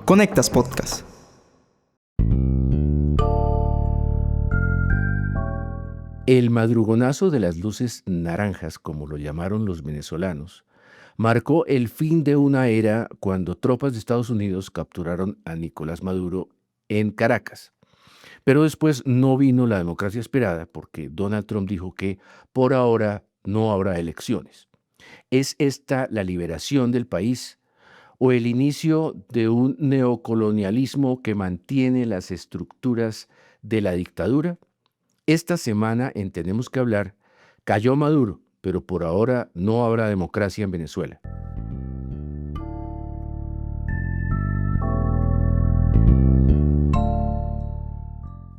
Conectas Podcast. El madrugonazo de las luces naranjas, como lo llamaron los venezolanos, marcó el fin de una era cuando tropas de Estados Unidos capturaron a Nicolás Maduro en Caracas. Pero después no vino la democracia esperada porque Donald Trump dijo que por ahora no habrá elecciones. ¿Es esta la liberación del país o el inicio de un neocolonialismo que mantiene las estructuras de la dictadura? Esta semana en Tenemos que hablar, cayó Maduro, pero por ahora no habrá democracia en Venezuela.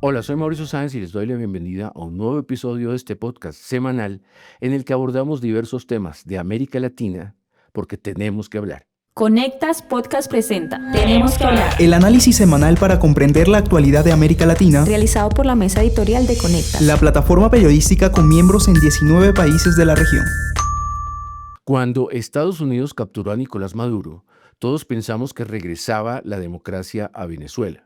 Hola, soy Mauricio Sáenz y les doy la bienvenida a un nuevo episodio de este podcast semanal en el que abordamos diversos temas de América Latina porque tenemos que hablar. Conectas Podcast presenta Tenemos que hablar. El análisis semanal para comprender la actualidad de América Latina, Realizado por la mesa editorial de Conectas, la plataforma periodística con miembros en 19 países de la región. Cuando Estados Unidos capturó a Nicolás Maduro, todos pensamos que regresaba la democracia a Venezuela.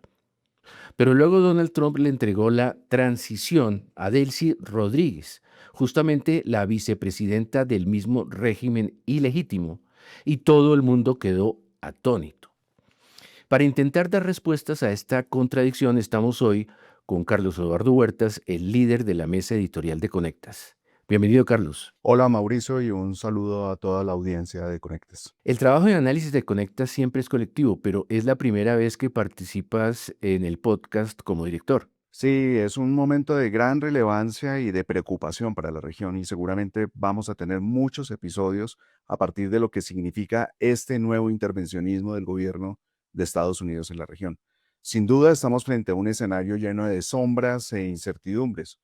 Pero luego Donald Trump le entregó la transición a Delcy Rodríguez, justamente la vicepresidenta del mismo régimen ilegítimo, y todo el mundo quedó atónito. Para intentar dar respuestas a esta contradicción estamos hoy con Carlos Eduardo Huertas, el líder de la mesa editorial de Conectas. Bienvenido, Carlos. Hola Mauricio y un saludo a toda la audiencia de Conectas. El trabajo de análisis de Conectas siempre es colectivo, pero es la primera vez que participas en el podcast como director. Sí, es un momento de gran relevancia y de preocupación para la región y seguramente vamos a tener muchos episodios a partir de lo que significa este nuevo intervencionismo del gobierno de Estados Unidos en la región. Sin duda estamos frente a un escenario lleno de sombras e incertidumbres.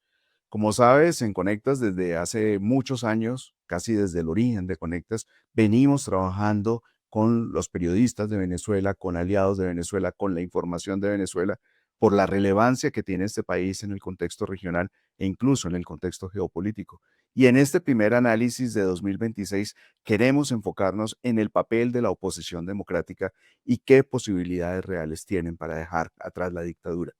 Como sabes, en Conectas desde hace muchos años, casi desde el origen de Conectas, venimos trabajando con los periodistas de Venezuela, con aliados de Venezuela, con la información de Venezuela, por la relevancia que tiene este país en el contexto regional e incluso en el contexto geopolítico. Y en este primer análisis de 2026 queremos enfocarnos en el papel de la oposición democrática y qué posibilidades reales tienen para dejar atrás la dictadura.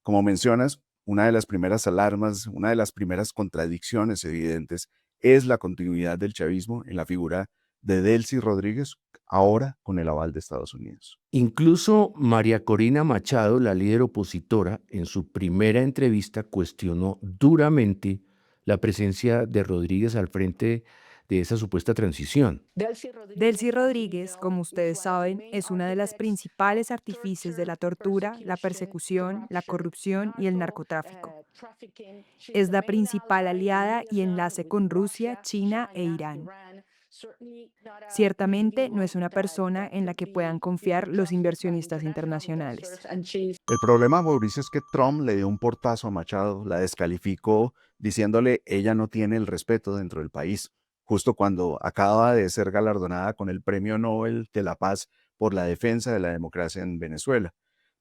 Como mencionas, una de las primeras alarmas, una de las primeras contradicciones evidentes es la continuidad del chavismo en la figura de Delcy Rodríguez, ahora con el aval de Estados Unidos. Incluso María Corina Machado, la líder opositora, en su primera entrevista cuestionó duramente la presencia de Rodríguez al frente de esa supuesta transición. Delcy Rodríguez, como ustedes saben, es una de las principales artífices de la tortura, la persecución, la corrupción y el narcotráfico. Es la principal aliada y enlace con Rusia, China e Irán. Ciertamente no es una persona en la que puedan confiar los inversionistas internacionales. El problema, Mauricio, es que Trump le dio un portazo a Machado, la descalificó diciéndole ella no tiene el respeto dentro del país, justo cuando acaba de ser galardonada con el Premio Nobel de la Paz por la defensa de la democracia en Venezuela.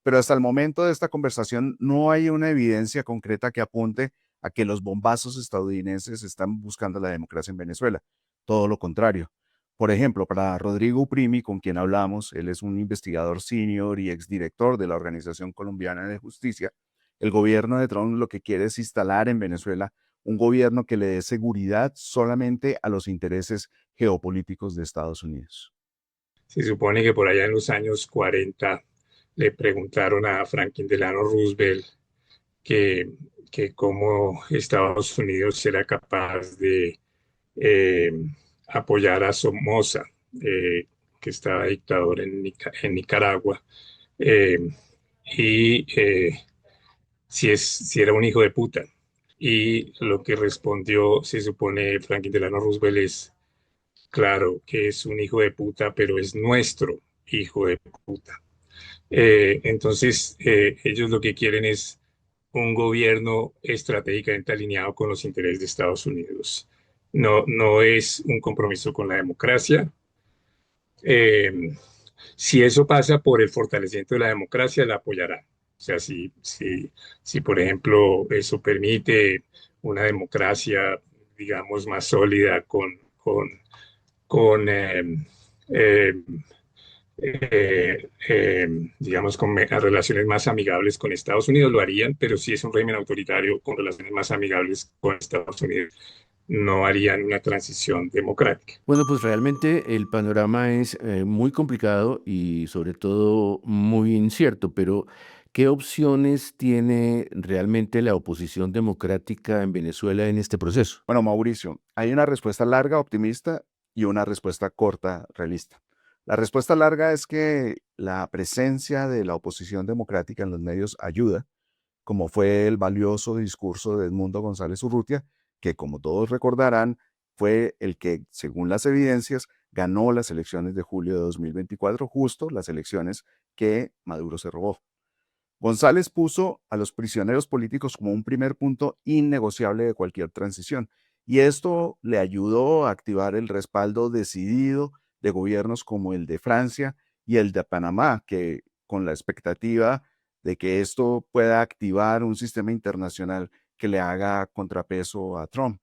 Pero hasta el momento de esta conversación no hay una evidencia concreta que apunte a que los bombazos estadounidenses están buscando la democracia en Venezuela. Todo lo contrario. Por ejemplo, para Rodrigo Uprimi, con quien hablamos, él es un investigador senior y exdirector de la Organización Colombiana de Justicia, el gobierno de Trump lo que quiere es instalar en Venezuela un gobierno que le dé seguridad solamente a los intereses geopolíticos de Estados Unidos. Se supone que por allá en los años 40 le preguntaron a Franklin Delano Roosevelt que cómo Estados Unidos era capaz de eh, apoyar a Somoza, que estaba dictador en Nicaragua, eh, y si era un hijo de puta. Y lo que respondió, se supone, Franklin Delano Roosevelt es, claro que es un hijo de puta, pero es nuestro hijo de puta. Entonces, ellos lo que quieren es un gobierno estratégicamente alineado con los intereses de Estados Unidos. No es un compromiso con la democracia. Si eso pasa por el fortalecimiento de la democracia, la apoyarán. O sea, si por ejemplo eso permite una democracia, digamos, más sólida con eh, digamos, con relaciones más amigables con Estados Unidos, lo harían, pero si es un régimen autoritario con relaciones más amigables con Estados Unidos, no harían una transición democrática. Bueno, pues realmente el panorama es muy complicado y sobre todo muy incierto, pero ¿qué opciones tiene realmente la oposición democrática en Venezuela en este proceso? Bueno, Mauricio, hay una respuesta larga, optimista, y una respuesta corta, realista. La respuesta larga es que la presencia de la oposición democrática en los medios ayuda, como fue el valioso discurso de Edmundo González Urrutia, que como todos recordarán, fue el que, según las evidencias, ganó las elecciones de julio de 2024, justo las elecciones que Maduro se robó. González puso a los prisioneros políticos como un primer punto innegociable de cualquier transición, y esto le ayudó a activar el respaldo decidido de gobiernos como el de Francia y el de Panamá, que con la expectativa de que esto pueda activar un sistema internacional que le haga contrapeso a Trump.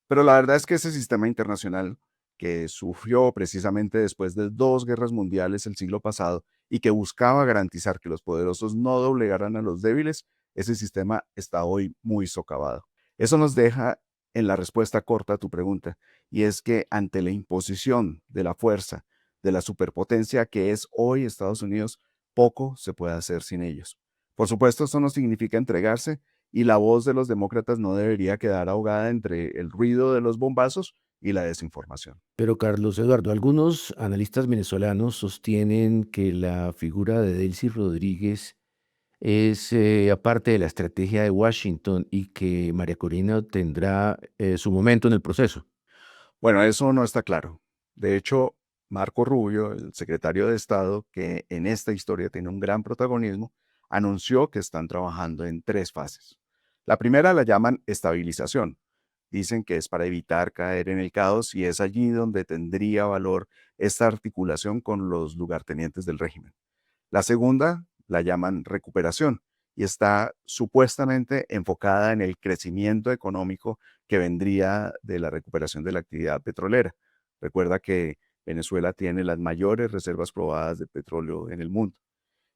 Pero la verdad es que ese sistema internacional que sufrió precisamente después de dos guerras mundiales el siglo pasado y que buscaba garantizar que los poderosos no doblegaran a los débiles, ese sistema está hoy muy socavado. Eso nos deja en la respuesta corta a tu pregunta, y es que ante la imposición de la fuerza de la superpotencia que es hoy Estados Unidos, poco se puede hacer sin ellos. Por supuesto, eso no significa entregarse, y la voz de los demócratas no debería quedar ahogada entre el ruido de los bombazos y la desinformación. Pero Carlos Eduardo, algunos analistas venezolanos sostienen que la figura de Delcy Rodríguez es aparte de la estrategia de Washington y que María Corina tendrá su momento en el proceso. Bueno, eso no está claro. De hecho, Marco Rubio, el secretario de Estado, que en esta historia tiene un gran protagonismo, anunció que están trabajando en tres fases. La primera la llaman estabilización. Dicen que es para evitar caer en el caos y es allí donde tendría valor esta articulación con los lugartenientes del régimen. La segunda la llaman recuperación y está supuestamente enfocada en el crecimiento económico que vendría de la recuperación de la actividad petrolera. Recuerda que Venezuela tiene las mayores reservas probadas de petróleo en el mundo.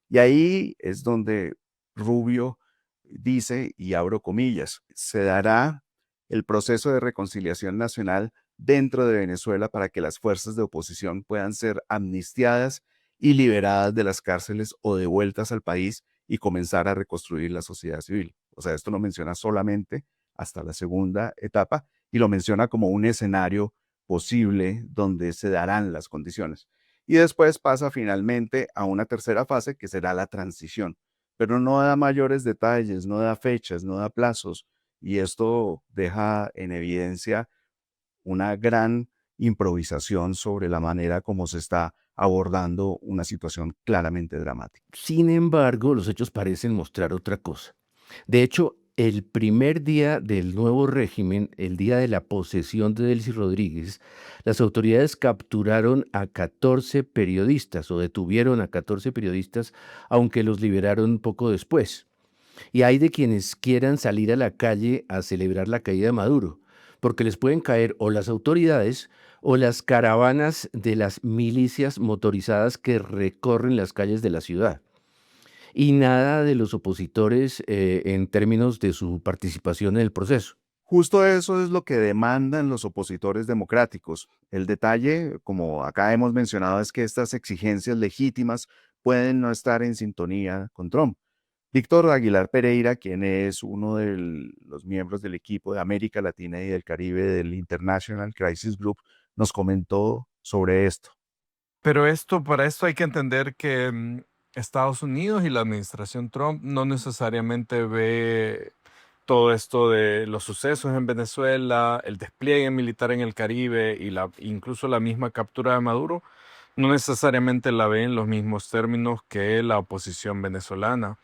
Y ahí es donde Rubio dice, y abro comillas, se dará el proceso de reconciliación nacional dentro de Venezuela para que las fuerzas de oposición puedan ser amnistiadas y liberadas de las cárceles o devueltas al país y comenzar a reconstruir la sociedad civil. O sea, esto lo menciona solamente hasta la segunda etapa y lo menciona como un escenario posible donde se darán las condiciones. Y después pasa finalmente a una tercera fase que será la transición, pero no da mayores detalles, no da fechas, no da plazos, y esto deja en evidencia una gran improvisación sobre la manera como se está abordando una situación claramente dramática. Sin embargo, los hechos parecen mostrar otra cosa. De hecho, el primer día del nuevo régimen, el día de la posesión de Delcy Rodríguez, las autoridades capturaron a 14 periodistas o detuvieron a 14 periodistas, aunque los liberaron poco después. Y hay de quienes quieran salir a la calle a celebrar la caída de Maduro, porque les pueden caer o las autoridades o las caravanas de las milicias motorizadas que recorren las calles de la ciudad. Y nada de los opositores en términos de su participación en el proceso. Justo eso es lo que demandan los opositores democráticos. El detalle, como acá hemos mencionado, es que estas exigencias legítimas pueden no estar en sintonía con Trump. Víctor Aguilar Pereira, quien es uno de los miembros del equipo de América Latina y del Caribe del International Crisis Group, nos comentó sobre esto. Pero para esto hay que entender que Estados Unidos y la administración Trump no necesariamente ve todo esto de los sucesos en Venezuela, el despliegue militar en el Caribe y incluso la misma captura de Maduro, no necesariamente la ve en los mismos términos que la oposición venezolana.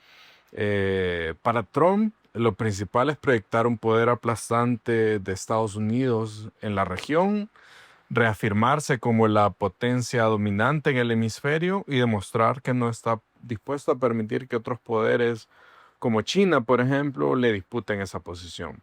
Para Trump, lo principal es proyectar un poder aplastante de Estados Unidos en la región, reafirmarse como la potencia dominante en el hemisferio y demostrar que no está dispuesto a permitir que otros poderes como China, por ejemplo, le disputen esa posición.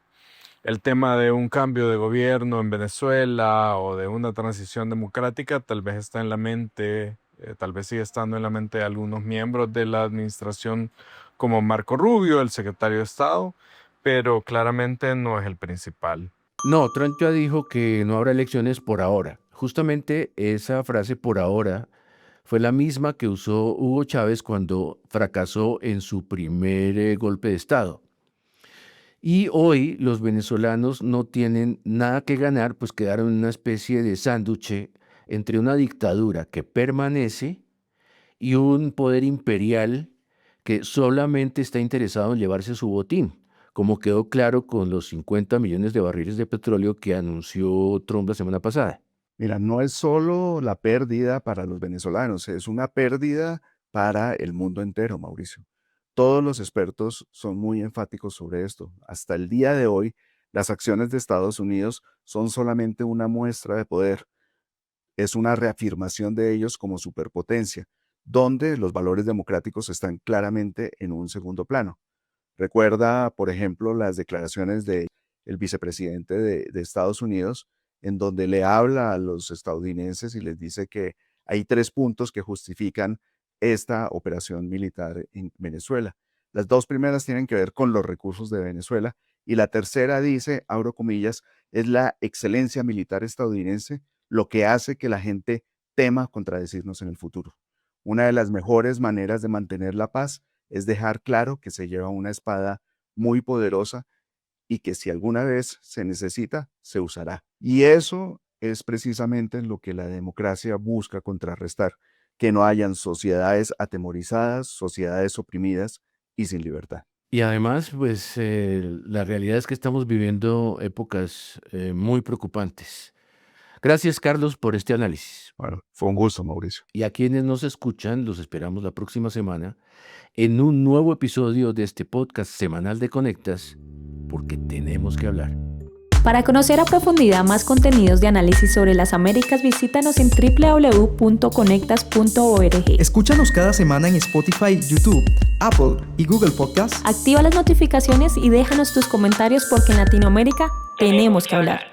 El tema de un cambio de gobierno en Venezuela o de una transición democrática tal vez está en la mente Tal vez sigue estando en la mente de algunos miembros de la administración como Marco Rubio, el secretario de Estado, pero claramente no es el principal. No, Trump ya dijo que no habrá elecciones por ahora. Justamente esa frase por ahora fue la misma que usó Hugo Chávez cuando fracasó en su primer golpe de Estado. Y hoy los venezolanos no tienen nada que ganar, pues quedaron en una especie de sánduche entre una dictadura que permanece y un poder imperial que solamente está interesado en llevarse su botín, como quedó claro con los 50 millones de barriles de petróleo que anunció Trump la semana pasada. Mira, no es solo la pérdida para los venezolanos, es una pérdida para el mundo entero, Mauricio. Todos los expertos son muy enfáticos sobre esto. Hasta el día de hoy, las acciones de Estados Unidos son solamente una muestra de poder. Es una reafirmación de ellos como superpotencia, donde los valores democráticos están claramente en un segundo plano. Recuerda, por ejemplo, las declaraciones del vicepresidente de Estados Unidos, en donde le habla a los estadounidenses y les dice que hay 3 puntos que justifican esta operación militar en Venezuela. Las 2 primeras tienen que ver con los recursos de Venezuela y la tercera dice, abro comillas, es la excelencia militar estadounidense lo que hace que la gente tema contradecirnos en el futuro. Una de las mejores maneras de mantener la paz es dejar claro que se lleva una espada muy poderosa y que si alguna vez se necesita, se usará. Y eso es precisamente lo que la democracia busca contrarrestar, que no hayan sociedades atemorizadas, sociedades oprimidas y sin libertad. Y además, pues la realidad es que estamos viviendo épocas muy preocupantes. Gracias, Carlos, por este análisis. Bueno, fue un gusto, Mauricio. Y a quienes nos escuchan, los esperamos la próxima semana en un nuevo episodio de este podcast semanal de Conectas, porque tenemos que hablar. Para conocer a profundidad más contenidos de análisis sobre las Américas, visítanos en www.conectas.org. Escúchanos cada semana en Spotify, YouTube, Apple y Google Podcasts. Activa las notificaciones y déjanos tus comentarios porque en Latinoamérica tenemos que hablar.